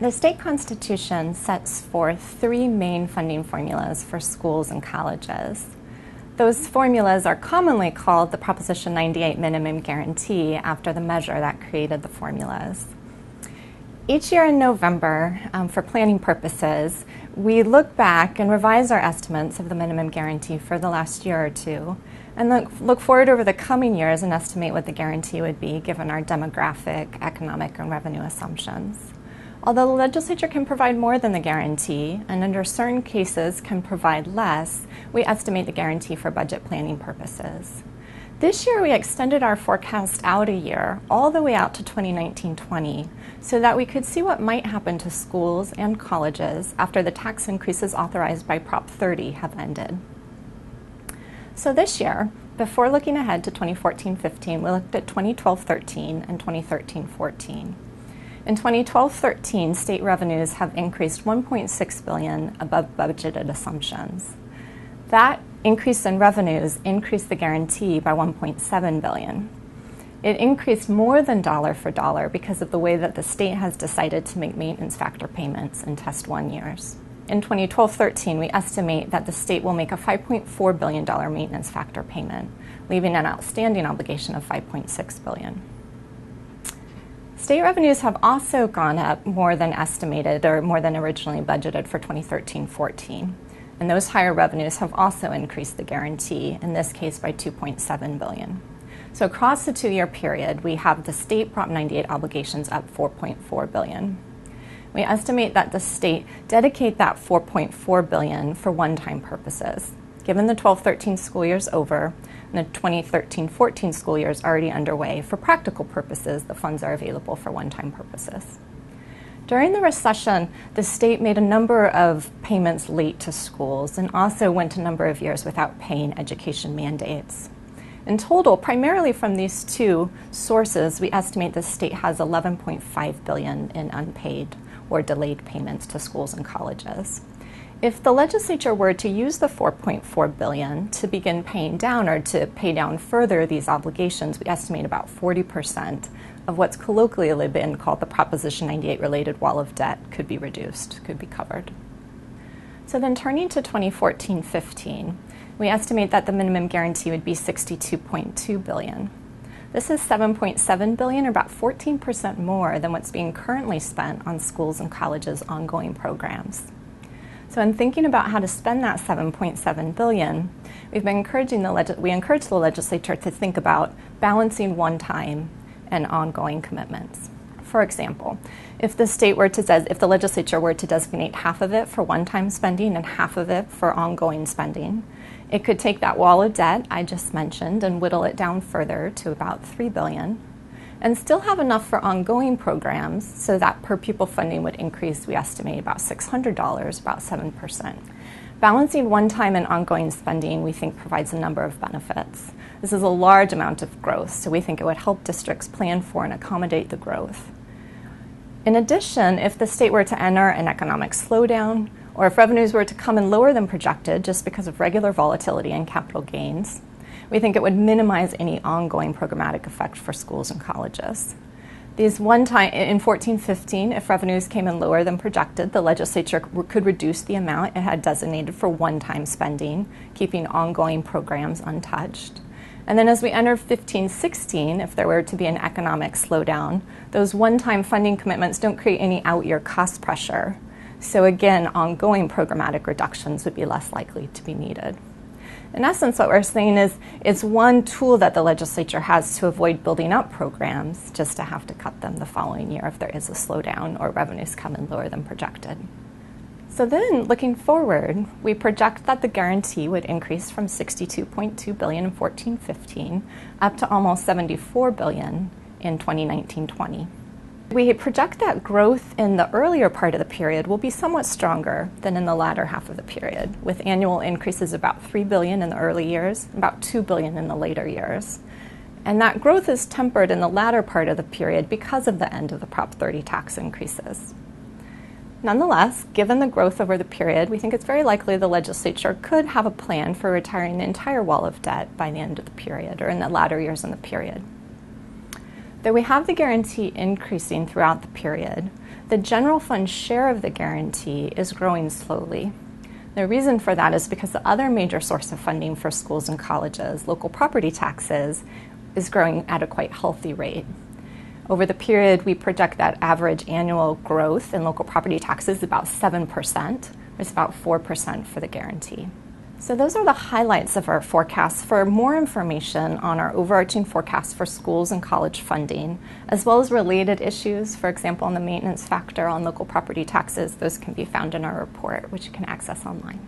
The state constitution sets forth three main funding formulas for schools and colleges. Those formulas are commonly called the Proposition 98 minimum guarantee after the measure that created the formulas. Each year in November, for planning purposes, we look back and revise our estimates of the minimum guarantee for the last year or two, and look forward over the coming years and estimate what the guarantee would be given our demographic, economic, and revenue assumptions. Although the legislature can provide more than the guarantee, and under certain cases can provide less, we estimate the guarantee for budget planning purposes. This year we extended our forecast out a year, all the way out to 2019-20, so that we could see what might happen to schools and colleges after the tax increases authorized by Prop 30 have ended. So this year, before looking ahead to 2014-15, we looked at 2012-13 and 2013-14. In 2012-13, state revenues have increased $1.6 billion above budgeted assumptions. That increase in revenues increased the guarantee by $1.7 billion. It increased more than dollar for dollar because of the way that the state has decided to make maintenance factor payments in Test 1 years. In 2012-13, we estimate that the state will make a $5.4 billion maintenance factor payment, leaving an outstanding obligation of $5.6 billion. State revenues have also gone up more than estimated or more than originally budgeted for 2013-14. And those higher revenues have also increased the guarantee, in this case by $2.7 billion. So across the 2-year period, we have the state Prop 98 obligations up $4.4 billion. We estimate that the state dedicate that $4.4 billion for one-time purposes. Given the 12-13 school year is over and the 2013-14 school year is already underway, for practical purposes, the funds are available for one-time purposes. During the recession, the state made a number of payments late to schools and also went a number of years without paying education mandates. In total, primarily from these two sources, we estimate the state has $11.5 billion in unpaid or delayed payments to schools and colleges. If the legislature were to use the $4.4 billion to begin paying down or to pay down further these obligations, we estimate about 40% of what's colloquially been called the Proposition 98 related wall of debt could be reduced, could be covered. So then turning to 2014-15, we estimate that the minimum guarantee would be $62.2 billion. This is $7.7 billion, or about 14% more than what's being currently spent on schools and colleges' ongoing programs. So in thinking about how to spend that $7.7 billion, we encourage the legislature to think about balancing one-time and ongoing commitments. For example, if the legislature were to designate half of it for one-time spending and half of it for ongoing spending, it could take that wall of debt I just mentioned and whittle it down further to about $3 billion, and still have enough for ongoing programs so that per pupil funding would increase, we estimate, about $600, about 7%. Balancing one-time and ongoing spending, we think, provides a number of benefits. This is a large amount of growth, so we think it would help districts plan for and accommodate the growth. In addition, if the state were to enter an economic slowdown, or if revenues were to come in lower than projected just because of regular volatility and capital gains, we think it would minimize any ongoing programmatic effect for schools and colleges. These one-time, in 14-15, if revenues came in lower than projected, the legislature could reduce the amount it had designated for one-time spending, keeping ongoing programs untouched. And then as we enter 15-16, if there were to be an economic slowdown, those one-time funding commitments don't create any out-year cost pressure. So again, ongoing programmatic reductions would be less likely to be needed. In essence, what we're saying is it's one tool that the legislature has to avoid building up programs just to have to cut them the following year if there is a slowdown or revenues come in lower than projected. So then, looking forward, we project that the guarantee would increase from $62.2 billion in 14-15 up to almost $74 billion in 2019-20. We project that growth in the earlier part of the period will be somewhat stronger than in the latter half of the period, with annual increases about $3 billion in the early years, about $2 billion in the later years. And that growth is tempered in the latter part of the period because of the end of the Prop 30 tax increases. Nonetheless, given the growth over the period, we think it's very likely the legislature could have a plan for retiring the entire wall of debt by the end of the period or in the latter years in the period. Though we have the guarantee increasing throughout the period, the general fund share of the guarantee is growing slowly. The reason for that is because the other major source of funding for schools and colleges, local property taxes, is growing at a quite healthy rate. Over the period, we project that average annual growth in local property taxes is about 7%. It's about 4% for the guarantee. So those are the highlights of our forecasts. For more information on our overarching forecast for schools and college funding, as well as related issues, for example, on the maintenance factor on local property taxes, those can be found in our report, which you can access online.